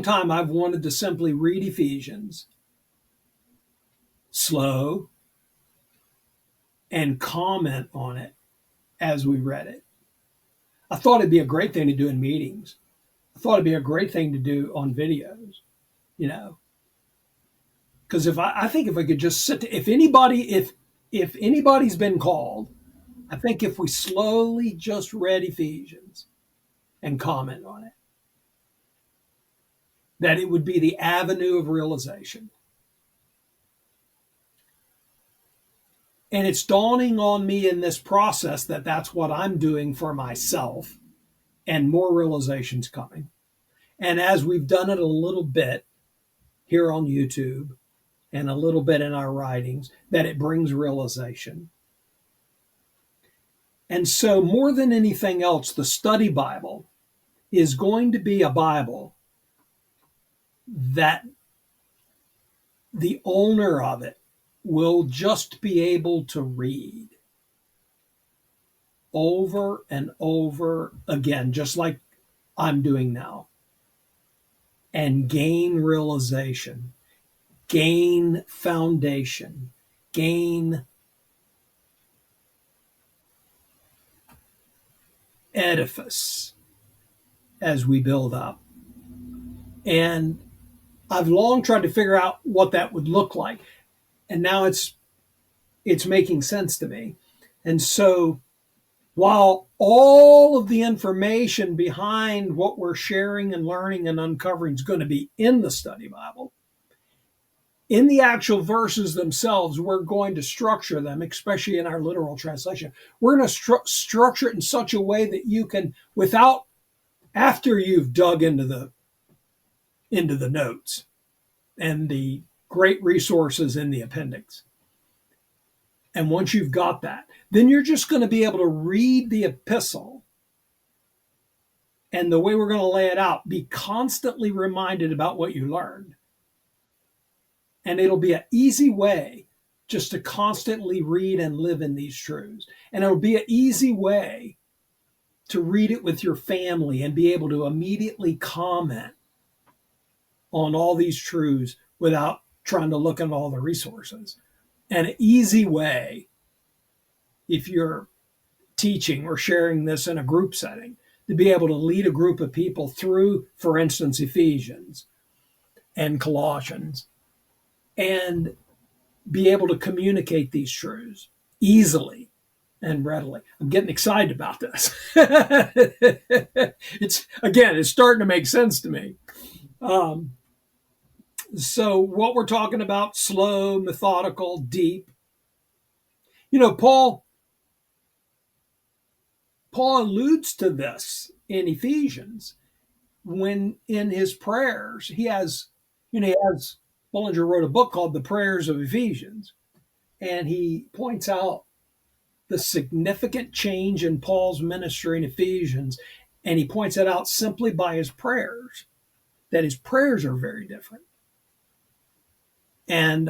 long time I've wanted to simply read Ephesians slow and comment on it as we read it. I thought it'd be a great thing to do in meetings. I thought it'd be a great thing to do on videos, you know. Because I think if I could just if anybody's been called, I think if we slowly just read Ephesians and comment on it, that it would be the avenue of realization. And it's dawning on me in this process that that's what I'm doing for myself, and more realizations coming. And as we've done it a little bit here on YouTube and a little bit in our writings, that it brings realization. And so more than anything else, the study Bible is going to be a Bible that the owner of it will just be able to read over and over again, just like I'm doing now, and gain realization, gain foundation, gain edifice as we build up. And I've long tried to figure out what that would look like. And now it's making sense to me. And so while all of the information behind what we're sharing and learning and uncovering is going to be in the study Bible, in the actual verses themselves, we're going to structure them, especially in our literal translation. We're going to structure it in such a way that you can, after you've dug into the notes and the great resources in the appendix, and once you've got that, then you're just going to be able to read the epistle, and the way we're going to lay it out, be constantly reminded about what you learned. And it'll be an easy way just to constantly read and live in these truths. And it'll be an easy way to read it with your family and be able to immediately comment on all these truths without trying to look at all the resources. And an easy way, if you're teaching or sharing this in a group setting, to be able to lead a group of people through, for instance, Ephesians and Colossians, and be able to communicate these truths easily and readily. I'm getting excited about this. It's starting to make sense to me. So what we're talking about, slow, methodical, deep. You know, Paul alludes to this in Ephesians when in his prayers, Bullinger wrote a book called The Prayers of Ephesians, and he points out the significant change in Paul's ministry in Ephesians, and he points it out simply by his prayers, that his prayers are very different. And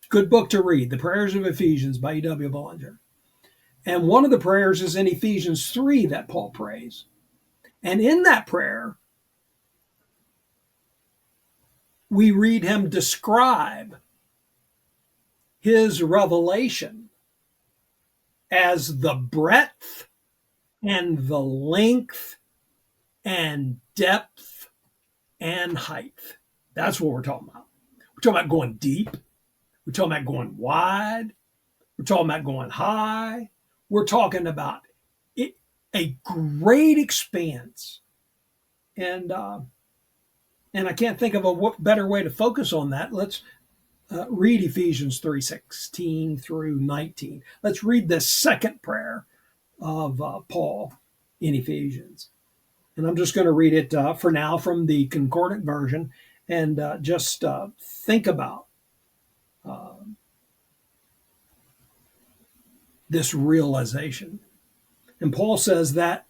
good book to read, The Prayers of Ephesians by E.W. Bullinger. And one of the prayers is in Ephesians 3 that Paul prays. And in that prayer, we read him describe his revelation as the breadth and the length and depth and height. That's what we're talking about. We're talking about going deep. We're talking about going wide. We're talking about going high. We're talking about a great expanse. And I can't think of a better way to focus on that. Let's read Ephesians 3:16 through 19. Let's read the second prayer of Paul in Ephesians. And I'm just going to read it for now from the concordant version, and just think about this realization. And Paul says that,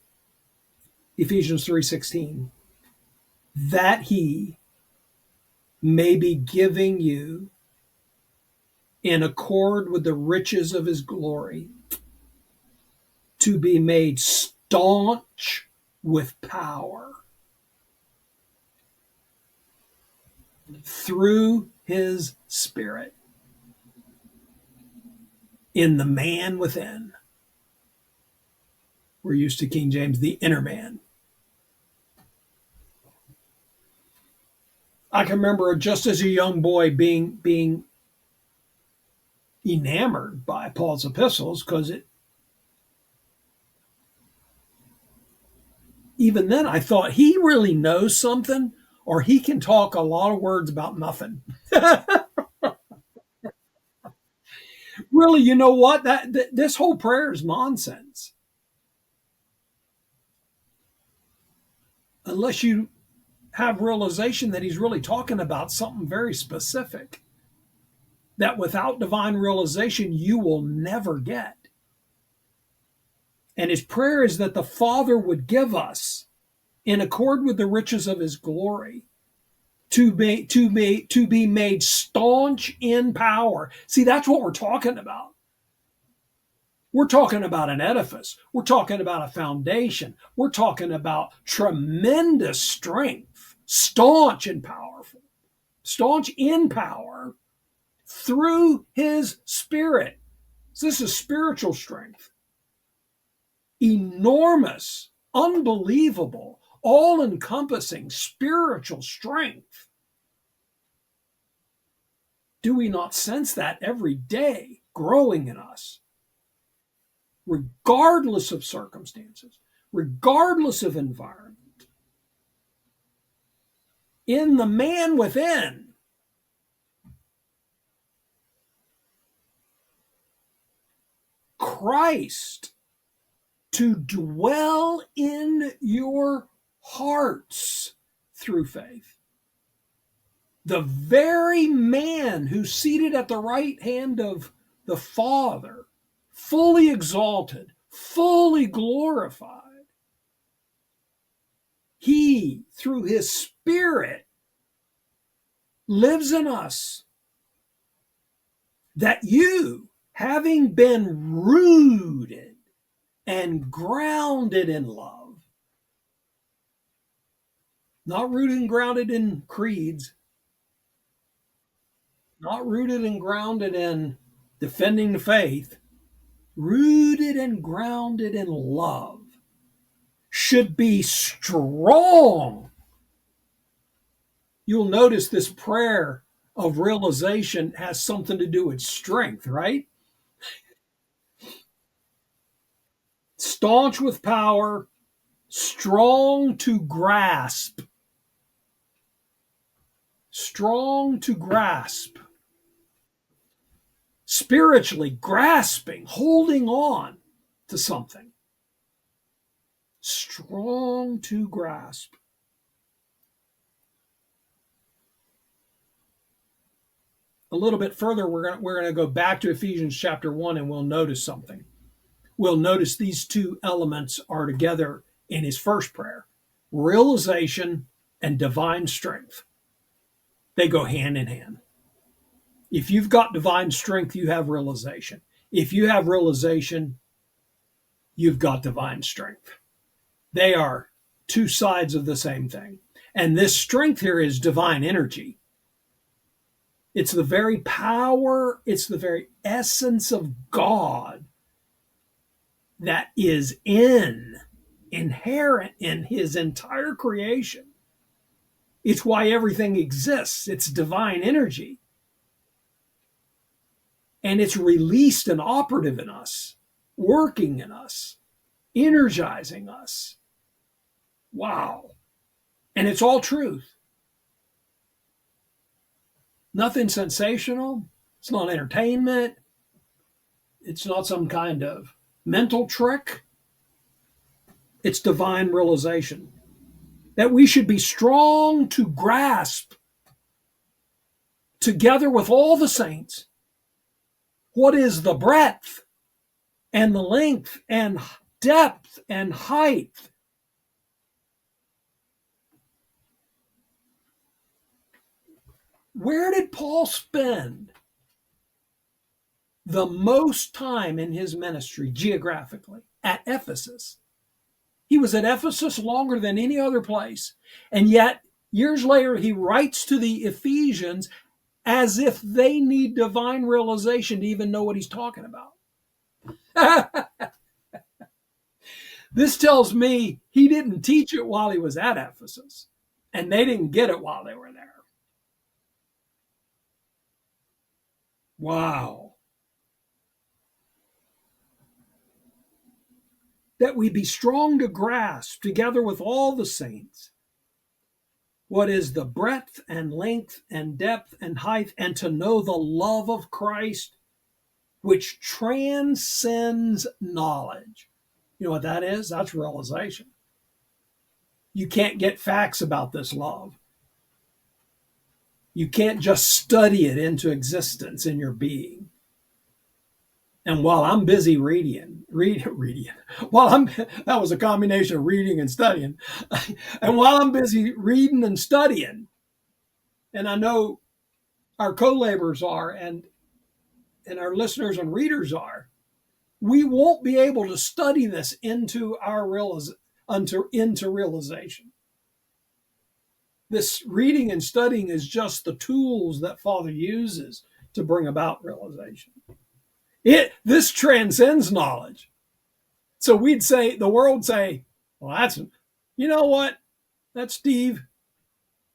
Ephesians 3:16, that he may be giving you, in accord with the riches of his glory, to be made staunch with power through his Spirit in the man within. We're used to King James, the inner man. I can remember just as a young boy being enamored by Paul's epistles, because even then I thought he really knows something, or he can talk a lot of words about nothing. Really, you know what? This whole prayer is nonsense. Unless you have realization that he's really talking about something very specific that without divine realization you will never get. And his prayer is that the Father would give us, in accord with the riches of his glory, to be made staunch in power. See, that's what we're talking about. We're talking about an edifice. We're talking about a foundation. We're talking about tremendous strength, staunch and powerful, staunch in power through his Spirit. So this is spiritual strength. Enormous, unbelievable, all-encompassing spiritual strength. Do we not sense that every day growing in us? Regardless of circumstances, regardless of environment. In the man within, Christ to dwell in your hearts through faith. The very man who's seated at the right hand of the Father, fully exalted, fully glorified, he, through his Spirit, lives in us, that you, having been rooted and grounded in love, not rooted and grounded in creeds, not rooted and grounded in defending the faith, rooted and grounded in love, should be strong. You'll notice this prayer of realization has something to do with strength, right? Staunch with power, strong to grasp. Strong to grasp. Spiritually grasping, holding on to something. Strong to grasp. A little bit further, we're going to go back to Ephesians chapter 1, and we'll notice something. We'll notice these two elements are together in his first prayer: realization and divine strength. They go hand in hand. If you've got divine strength, you have realization. If you have realization, you've got divine strength. They are two sides of the same thing. And this strength here is divine energy. It's the very power, it's the very essence of God that is inherent in his entire creation. It's why everything exists. It's divine energy. And it's released and operative in us, working in us, energizing us. Wow. And it's all truth. Nothing sensational. It's not entertainment. It's not some kind of mental trick. It's divine realization that we should be strong to grasp, together with all the saints, what is the breadth and the length and depth and height. Where did Paul spend the most time in his ministry geographically? At Ephesus. He was at Ephesus longer than any other place. And yet Years later, he writes to the Ephesians as if they need divine realization to even know what he's talking about. This tells me he didn't teach it while he was at Ephesus, and they didn't get it while they were there. Wow. That we be strong to grasp, together with all the saints, what is the breadth and length and depth and height, and to know the love of Christ, which transcends knowledge. You know what that is? That's realization. You can't get facts about this love. You can't just study it into existence in your being. And while I'm busy reading, that was a combination of reading and studying. And while I'm busy reading and studying, and I know our co-laborers are, and our listeners and readers are, we won't be able to study this into realization. This reading and studying is just the tools that Father uses to bring about realization. This transcends knowledge. So the world say, well, you know what? That's Steve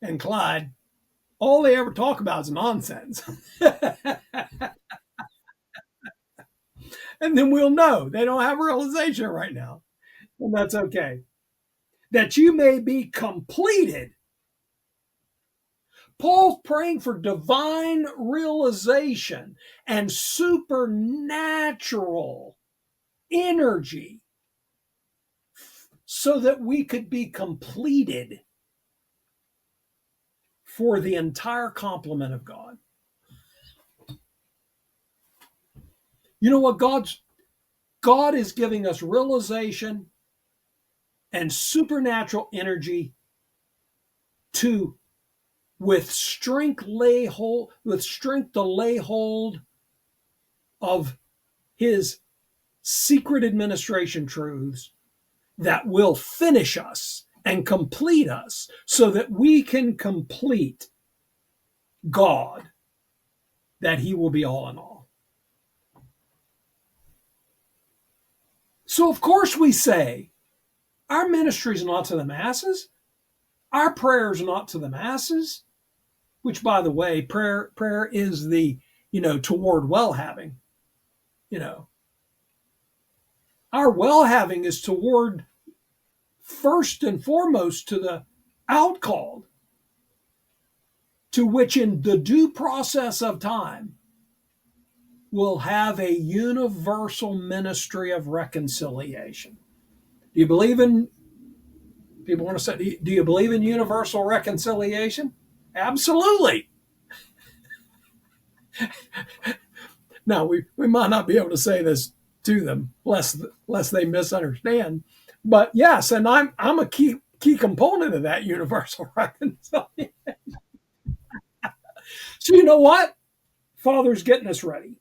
and Clyde. All they ever talk about is nonsense. And then we'll know they don't have realization right now. And that's okay. That you may be completed. Paul's praying for divine realization and supernatural energy so that we could be completed for the entire complement of God. You know what? God is giving us realization and supernatural energy to with strength to lay hold of his secret administration truths that will finish us and complete us so that we can complete God, that he will be all in all. So of course we say, our ministry is not to the masses. Our prayer is not to the masses, which, by the way, prayer is the, toward well-having. Our well-having is toward, first and foremost, to the outcalled, to which in the due process of time will have a universal ministry of reconciliation. Do you believe in, people want to say, do you believe in universal reconciliation? Absolutely. Now, we might not be able to say this to them, lest they misunderstand. But yes, and I'm a key component of that universal reconciliation. So you know what? Father's getting us ready.